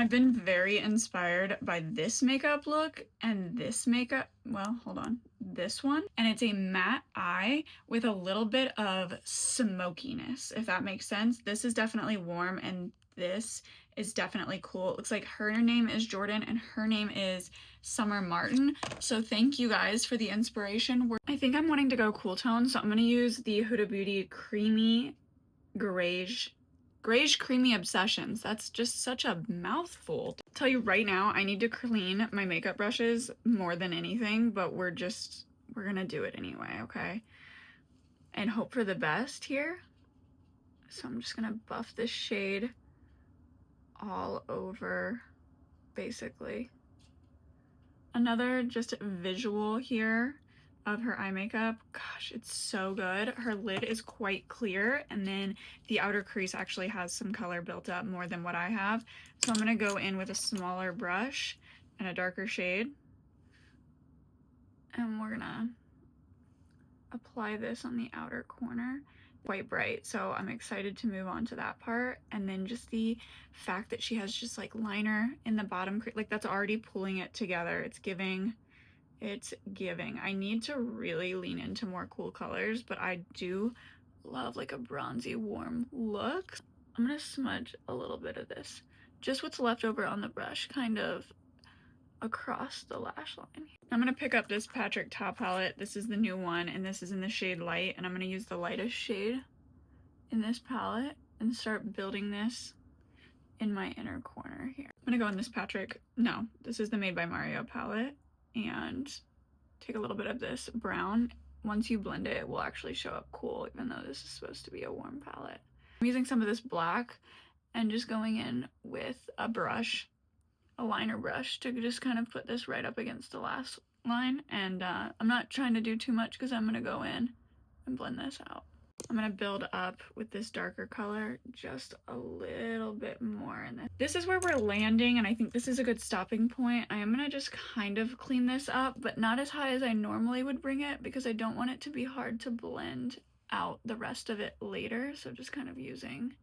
I've been very inspired by this makeup look and this makeup, well, hold on, this one. And it's a matte eye with a little bit of smokiness, if that makes sense. This is definitely warm and this is definitely cool. It looks like her name is Jordan and her name is Summer Martin. So thank you guys for the inspiration. I think I'm wanting to go cool tone, so I'm gonna use the Huda Beauty Creamy Grayish Creamy Obsessions. That's just such a mouthful. I'll tell you right now, I need to clean my makeup brushes more than anything, but we're gonna do it anyway, okay? And hope for the best here. So I'm just gonna buff this shade all over, basically. Another just visual here of her eye makeup. Gosh, it's so good. Her lid is quite clear, and then the outer crease actually has some color built up more than what I have. So I'm gonna go in with a smaller brush and a darker shade. And we're gonna apply this on the outer corner. Quite bright, so I'm excited to move on to that part. And then just the fact that she has just like liner in the bottom, like that's already pulling it together. It's giving. I need to really lean into more cool colors, but I do love like a bronzy warm look. I'm gonna smudge a little bit of this, just what's left over on the brush, kind of across the lash line. I'm gonna pick up this Patrick Top palette. This is the new one, and this is in the shade Light, and I'm gonna use the lightest shade in this palette and start building this in my inner corner here. I'm gonna go in this this is the Made by Mario palette, and take a little bit of this brown. Once you blend it, it will actually show up cool, even though this is supposed to be a warm palette. I'm using some of this black and just going in with a brush, a liner brush, to just kind of put this right up against the last line. And I'm not trying to do too much because I'm gonna go in and blend this out. I'm gonna build up with this darker color just a little bit more. And this is where we're landing, and I think this is a good stopping point. I am gonna just kind of clean this up, but not as high as I normally would bring it, because I don't want it to be hard to blend out the rest of it later. So just kind of using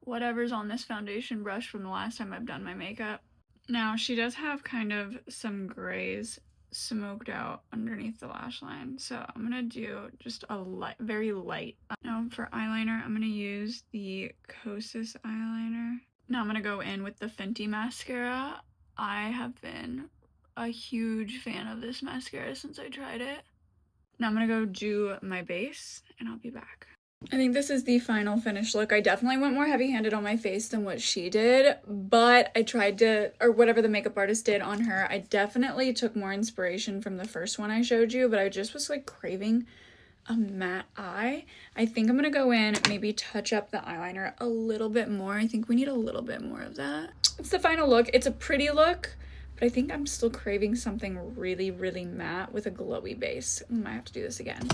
whatever's on this foundation brush from the last time I've done my makeup. Now, she does have kind of some grays smoked out underneath the lash line, so I'm gonna do just a very light. Now for eyeliner, I'm gonna use the Kosas eyeliner. Now I'm gonna go in with the Fenty mascara. I have been a huge fan of this mascara since I tried it. Now I'm gonna go do my base, and I'll be back. I think this is the final finished look. I definitely went more heavy-handed on my face than what she did, but I tried to, or whatever the makeup artist did on her, I definitely took more inspiration from the first one I showed you, but I just was like craving a matte eye. I think I'm gonna go in, maybe touch up the eyeliner a little bit more. I think we need a little bit more of that. It's the final look. It's a pretty look, but I think I'm still craving something really, really matte with a glowy base. We might have to do this again.